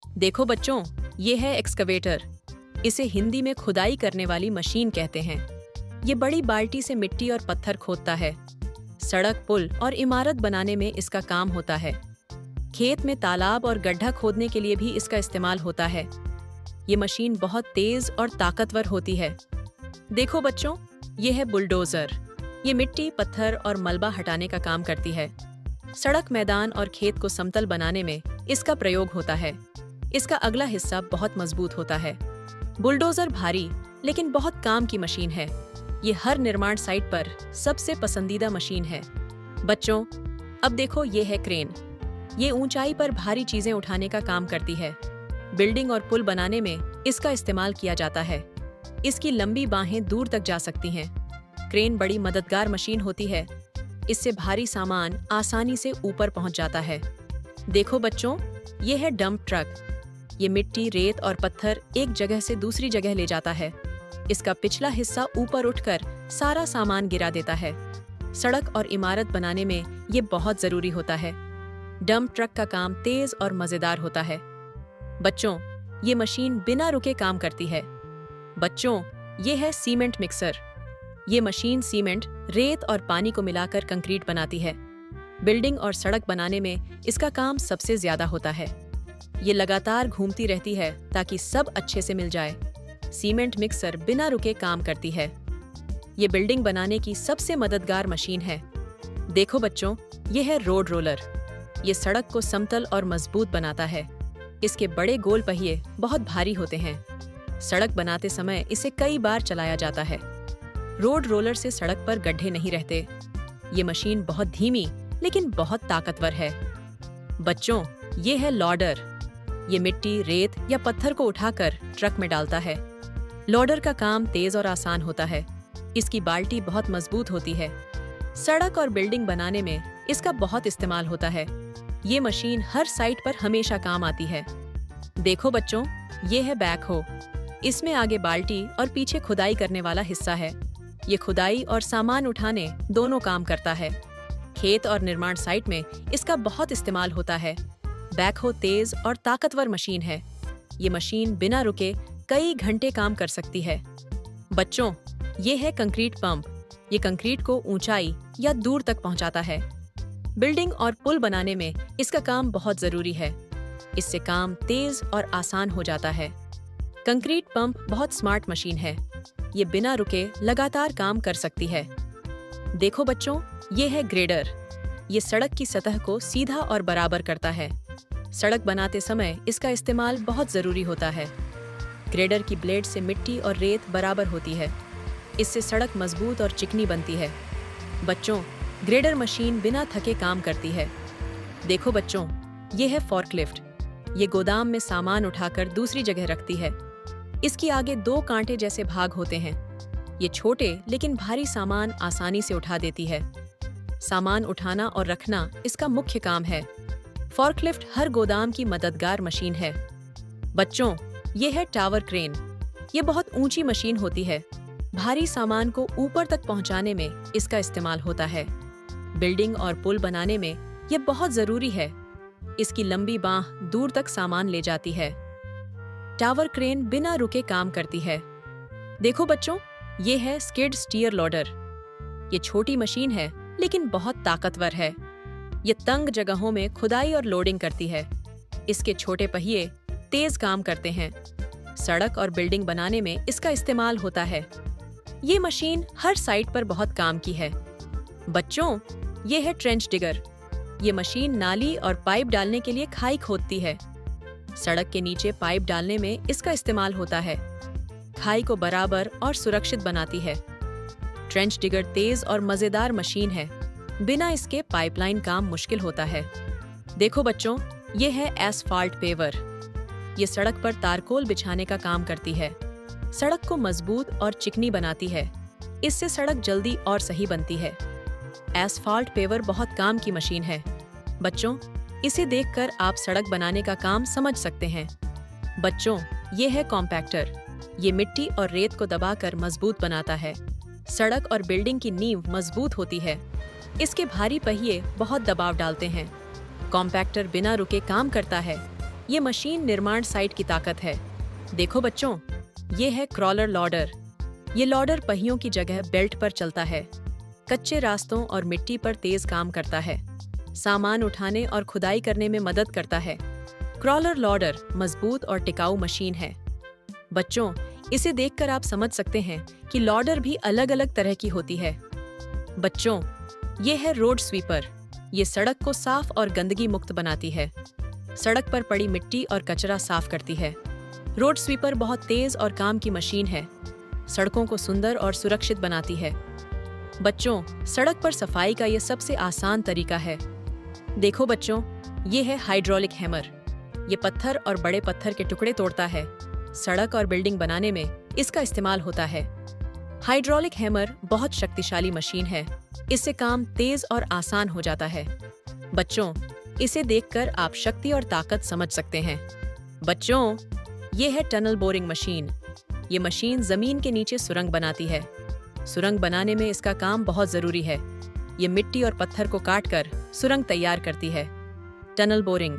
देखो बच्चों, ये है एक्सकवेटर। इसे हिंदी में खुदाई करने वाली मशीन कहते हैं। ये बड़ी बाल्टी से मिट्टी और पत्थर खोदता है। सड़क, पुल और इमारत बनाने में इसका काम होता है। खेत में तालाब और गड्ढा खोदने के लिए भी इसका इस्तेमाल होता है। ये मशीन बहुत तेज और ताकतवर होती है। देखो बच्चों, ये है बुलडोजर। ये मिट्टी, पत्थर और मलबा हटाने का काम करती है। सड़क, मैदान और खेत को समतल बनाने में इसका प्रयोग होता है। इसका अगला हिस्सा बहुत मजबूत होता है। बुलडोजर भारी लेकिन बहुत काम की मशीन है। ये हर निर्माण साइट पर सबसे पसंदीदा मशीन है। बच्चों, अब देखो, ये है क्रेन। ये ऊंचाई पर भारी चीजें उठाने का काम करती है। बिल्डिंग और पुल बनाने में इसका इस्तेमाल किया जाता है। इसकी लंबी बाहें दूर तक जा सकती हैं। क्रेन बड़ी मददगार मशीन होती है। इससे भारी सामान आसानी से ऊपर पहुंच जाता है। देखो बच्चों, ये है डंप ट्रक। ये मिट्टी, रेत और पत्थर एक जगह से दूसरी जगह ले जाता है। इसका पिछला हिस्सा ऊपर उठकर सारा सामान गिरा देता है। सड़क और इमारत बनाने में ये बहुत जरूरी होता है। डंप ट्रक का काम तेज और मजेदार होता है। बच्चों, ये मशीन बिना रुके काम करती है। बच्चों, ये है सीमेंट मिक्सर। ये मशीन सीमेंट, रेत और पानी को मिलाकर कंक्रीट बनाती है। बिल्डिंग और सड़क बनाने में इसका काम सबसे ज्यादा होता है। ये लगातार घूमती रहती है ताकि सब अच्छे से मिल जाए। सीमेंट मिक्सर बिना रुके काम करती है। ये बिल्डिंग बनाने की सबसे मददगार मशीन है। देखो बच्चों, ये है रोड रोलर। ये सड़क को समतल और मजबूत बनाता है। इसके बड़े गोल पहिए बहुत भारी होते हैं। सड़क बनाते समय इसे कई बार चलाया जाता है। रोड रोलर से सड़क पर गड्ढे नहीं रहते। ये मशीन बहुत धीमी लेकिन बहुत ताकतवर है। बच्चों, ये है लॉडर। ये मिट्टी, रेत या पत्थर को उठाकर ट्रक में डालता है। लॉडर का काम तेज और आसान होता है। इसकी बाल्टी बहुत मजबूत होती है। सड़क और बिल्डिंग बनाने में इसका बहुत इस्तेमाल होता है। ये मशीन हर साइट पर हमेशा काम आती है। देखो बच्चों, ये है बैकहो। इसमें आगे बाल्टी और पीछे खुदाई करने वाला हिस्सा है। ये खुदाई और सामान उठाने दोनों काम करता है। खेत और निर्माण साइट में इसका बहुत इस्तेमाल होता है। बैकहो तेज और ताकतवर मशीन है। ये मशीन बिना रुके कई घंटे काम कर सकती है। बच्चों, ये है कंक्रीट पंप। ये कंक्रीट को ऊंचाई या दूर तक पहुंचाता है। बिल्डिंग और पुल बनाने में इसका काम बहुत जरूरी है। इससे काम तेज और आसान हो जाता है। कंक्रीट पंप बहुत स्मार्ट मशीन है। ये बिना रुके लगातार काम कर सकती है। देखो बच्चों, ये है ग्रेडर। ये सड़क की सतह को सीधा और बराबर करता है। सड़क बनाते समय इसका इस्तेमाल बहुत जरूरी होता है। ग्रेडर की ब्लेड से मिट्टी और रेत बराबर होती है। इससे सड़क मजबूत और चिकनी बनती है। बच्चों, ग्रेडर मशीन बिना थके काम करती है। देखो बच्चों, ये है फॉर्कलिफ्ट। ये गोदाम में सामान उठाकर दूसरी जगह रखती है। इसकी आगे दो कांटे जैसे भाग होते हैं। ये छोटे लेकिन भारी सामान आसानी से उठा देती है। सामान उठाना और रखना इसका मुख्य काम है। फॉर्कलिफ्ट हर गोदाम की मददगार मशीन है। बच्चों, ये है टावर क्रेन। ये बहुत ऊंची मशीन होती है। भारी सामान को ऊपर तक पहुंचाने में इसका इस्तेमाल होता है। बिल्डिंग और पुल बनाने में ये बहुत जरूरी है। इसकी लंबी बांह दूर तक सामान ले जाती है। टावर क्रेन बिना रुके काम करती है। देखो बच्चों, ये है स्किड स्टीयर लोडर। ये छोटी मशीन है लेकिन बहुत ताकतवर है। ये तंग जगहों में खुदाई और लोडिंग करती है। इसके छोटे पहिए तेज काम करते हैं। सड़क और बिल्डिंग बनाने में इसका इस्तेमाल होता है। ये मशीन हर साइट पर बहुत काम की है। बच्चों, ये है ट्रेंच डिगर। ये मशीन नाली और पाइप डालने के लिए खाई खोदती है। सड़क के नीचे पाइप डालने में इसका इस्तेमाल होता है। खाई को बराबर और सुरक्षित बनाती है। ट्रेंच डिगर तेज और मजेदार मशीन है। बिना इसके पाइपलाइन काम मुश्किल होता है। देखो बच्चों, ये है एस्फाल्ट पेवर। ये सड़क पर तारकोल बिछाने का काम करती है। सड़क को मजबूत और चिकनी बनाती है। इससे सड़क जल्दी और सही बनती है। एस्फाल्ट पेवर बहुत काम की मशीन है। बच्चों, इसे देखकर आप सड़क बनाने का काम समझ सकते हैं। बच्चों, ये है कॉम्पैक्टर। ये मिट्टी और रेत को दबाकर मजबूत बनाता है। सड़क और बिल्डिंग की नींव मजबूत होती है। इसके भारी पहिए बहुत दबाव डालते हैं। कॉम्पैक्टर बिना रुके काम करता है। ये मशीन निर्माण साइट की ताकत है। देखो बच्चों, ये है क्रॉलर लॉडर। ये लॉडर पहियों की जगह बेल्ट पर चलता है। कच्चे रास्तों और मिट्टी पर तेज काम करता है। सामान उठाने और खुदाई करने में मदद करता है। क्रॉलर लॉडर मजबूत और टिकाऊ मशीन है। बच्चों, इसे देखकर आप समझ सकते हैं कि लॉडर भी अलग अलग तरह की होती है। बच्चों, ये है रोड स्वीपर। ये सड़क को साफ और गंदगी मुक्त बनाती है। सड़क पर पड़ी मिट्टी और कचरा साफ करती है। रोड स्वीपर बहुत तेज और काम की मशीन है। सड़कों को सुंदर और सुरक्षित बनाती है। बच्चों, सड़क पर सफाई का ये सबसे आसान तरीका है। देखो बच्चों, ये है हाइड्रोलिक हैमर। ये पत्थर और बड़े पत्थर के टुकड़े तोड़ता है। सड़क और बिल्डिंग बनाने में इसका इस्तेमाल होता है। हाइड्रोलिक हैमर बहुत शक्तिशाली मशीन है। इससे काम तेज और आसान हो जाता है। बच्चों, इसे देखकर आप शक्ति और ताकत समझ सकते हैं। बच्चों, ये है टनल बोरिंग मशीन। ये मशीन जमीन के नीचे सुरंग बनाती है। सुरंग बनाने में इसका काम बहुत जरूरी है। ये मिट्टी और पत्थर को काटकर सुरंग तैयार करती है। Tunnel boring